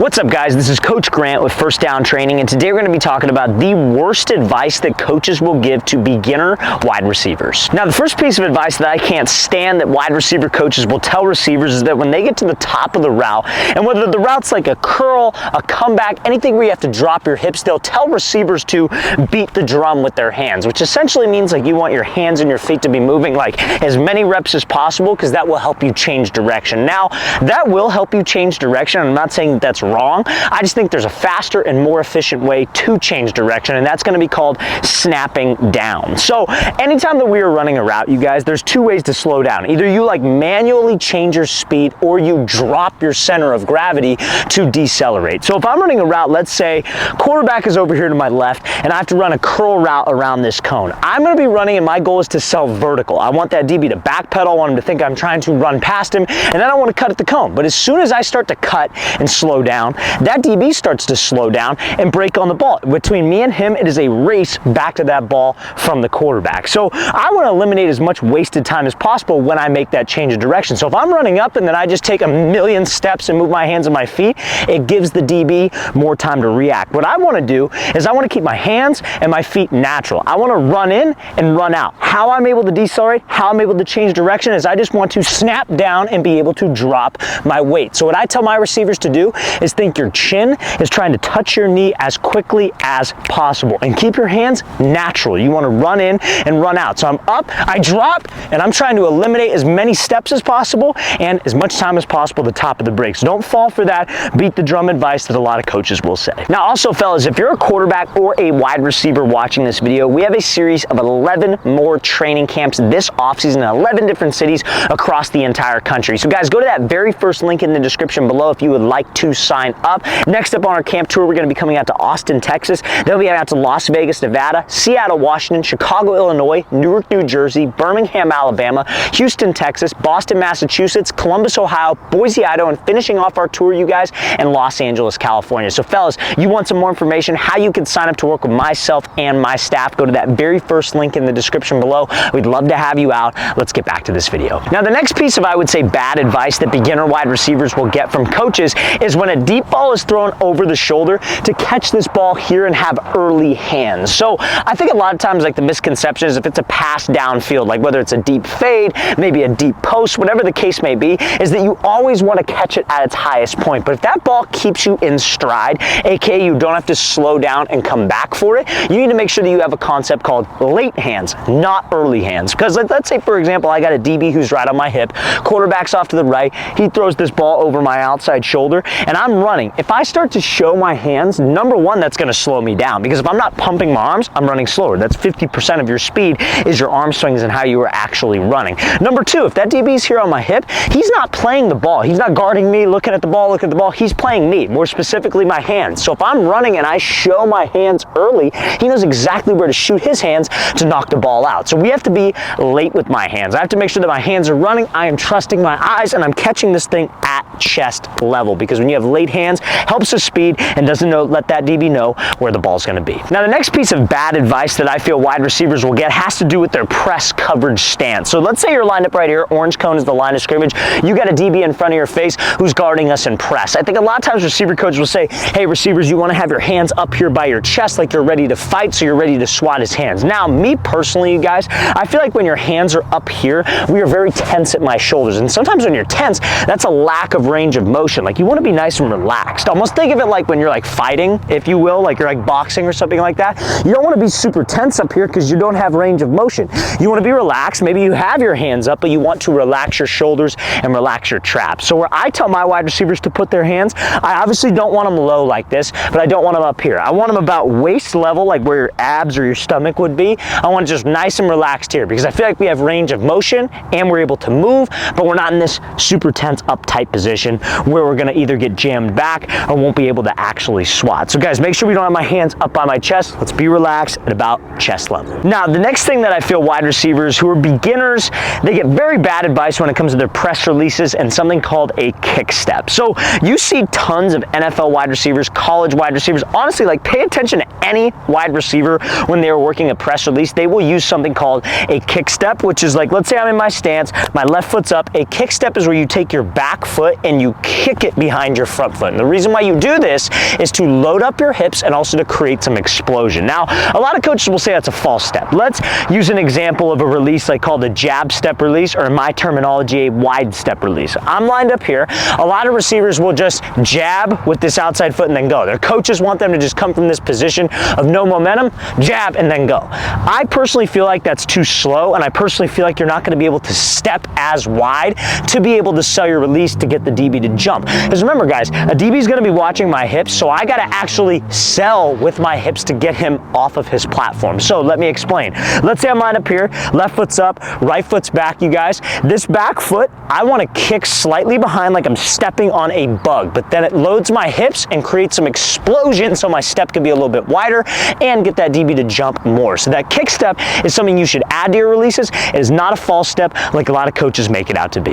What's up, guys? This is Coach Grant with First Down Training, and today we're going to be talking about the worst advice that coaches will give to beginner wide receivers. Now, the first piece of advice that I can't stand that wide receiver coaches will tell receivers is that when they get to the top of the route, and whether the route's like a curl, a comeback, anything where you have to drop your hips, they'll tell receivers to beat the drum with their hands, which essentially means like you want your hands and your feet to be moving like as many reps as possible, because that will help you change direction. Now, that will help you change direction. I'm not saying that's wrong. I just think there's a faster and more efficient way to change direction, and that's going to be called snapping down. So anytime that we are running a route, you guys, there's two ways to slow down. Either you like manually change your speed, or you drop your center of gravity to decelerate. So if I'm running a route, let's say quarterback is over here to my left and I have to run a curl route around this cone. I'm going to be running, and my goal is to sell vertical. I want that DB to backpedal. I want him to think I'm trying to run past him, and then I want to cut at the cone. But as soon as I start to cut and slow down, that DB starts to slow down and break on the ball. Between me and him, it is a race back to that ball from the quarterback. So I want to eliminate as much wasted time as possible when I make that change of direction. So if I'm running up and then I just take a million steps and move my hands and my feet, it gives the DB more time to react. What I want to do is I want to keep my hands and my feet natural. I want to run in and run out. How I'm able to decelerate, how I'm able to change direction is I just want to snap down and be able to drop my weight. So what I tell my receivers to do is think your chin is trying to touch your knee as quickly as possible, and keep your hands natural. You want to run in and run out. So I'm up, I drop, and I'm trying to eliminate as many steps as possible and as much time as possible at the top of the break. So don't fall for that beat the drum advice that a lot of coaches will say. Now also, fellas, if you're a quarterback or a wide receiver watching this video, we have a series of 11 more training camps this offseason in 11 different cities across the entire country. So guys, go to that very first link in the description below if you would like to sign up. Next up on our camp tour, we're going to be coming out to Austin, Texas. Then we'll be out to Las Vegas, Nevada, Seattle, Washington, Chicago, Illinois, Newark, New Jersey, Birmingham, Alabama, Houston, Texas, Boston, Massachusetts, Columbus, Ohio, Boise, Idaho, and finishing off our tour, you guys, in Los Angeles, California. So fellas, you want some more information, how you can sign up to work with myself and my staff, go to that very first link in the description below. We'd love to have you out. Let's get back to this video. Now, the next piece of, I would say, bad advice that beginner wide receivers will get from coaches is when a deep ball is thrown over the shoulder to catch this ball here and have early hands. So I think a lot of times, like, the misconception is if it's a pass downfield, like whether it's a deep fade, maybe a deep post, whatever the case may be, is that you always want to catch it at its highest point. But if that ball keeps you in stride, aka you don't have to slow down and come back for it, you need to make sure that you have a concept called late hands, not early hands. Because let's say, for example, I got a DB who's right on my hip, quarterback's off to the right, he throws this ball over my outside shoulder, and I'm running. If I start to show my hands, number one, that's going to slow me down, because if I'm not pumping my arms, I'm running slower. That's 50% of your speed is your arm swings and how you are actually running. Number two, if that DB's here on my hip, he's not playing the ball. He's not guarding me, looking at the ball, he's playing me, more specifically my hands. So if I'm running and I show my hands early, he knows exactly where to shoot his hands to knock the ball out. So we have to be late with my hands. I have to make sure that my hands are running, I am trusting my eyes, and I'm catching this thing at chest level, because when you have late hands, helps with speed and doesn't let that DB know where the ball's going to be. Now, the next piece of bad advice that I feel wide receivers will get has to do with their press coverage stance. So let's say you're lined up right here, orange cone is the line of scrimmage, you got a DB in front of your face who's guarding us in press. I think a lot of times receiver coaches will say, hey, receivers, you want to have your hands up here by your chest like you're ready to fight, so you're ready to swat his hands. Now, me personally, you guys, I feel like when your hands are up here, we are very tense at my shoulders. And sometimes when you're tense, that's a lack of range of motion. Like, you want to be nice and relaxed. Almost think of it like when you're like fighting, if you will, like you're like boxing or something like that. You don't want to be super tense up here because you don't have range of motion. You want to be relaxed. Maybe you have your hands up, but you want to relax your shoulders and relax your traps. So where I tell my wide receivers to put their hands, I obviously don't want them low like this, but I don't want them up here. I want them about waist level, like where your abs or your stomach would be. I want just nice and relaxed here, because I feel like we have range of motion and we're able to move, but we're not in this super tense uptight position where we're going to either get jammed back or won't be able to actually swat. So guys, make sure we don't have my hands up by my chest. Let's be relaxed at about chest level. Now, the next thing that I feel wide receivers who are beginners, they get very bad advice when it comes to their press releases and something called a kick step. So you see tons of NFL wide receivers, college wide receivers, honestly, like, pay attention to any wide receiver when they are working a press release. They will use something called a kick step, which is like, let's say I'm in my stance, my left foot's up. A kick step is where you take your back foot and you kick it behind your front foot. And the reason why you do this is to load up your hips and also to create some explosion. Now, a lot of coaches will say that's a false step. Let's use an example of a release like called a jab step release, or in my terminology, a wide step release. I'm lined up here. A lot of receivers will just jab with this outside foot and then go. Their coaches want them to just come from this position of no momentum, jab, and then go. I personally feel like that's too slow, and I personally feel like you're not going to be able to step as wide to be able to sell your release to get the DB to jump. Because remember guys, a DB is going to be watching my hips, so I got to actually sell with my hips to get him off of his platform. So let me explain. Let's say I'm lined up here, left foot's up, right foot's back, you guys. This back foot, I want to kick slightly behind like I'm stepping on a bug, but then it loads my hips and creates some explosion so my step can be a little bit wider and get that DB to jump more. So that kick step is something you should add to your releases. It is not a false step like a lot of coaches make it out to be.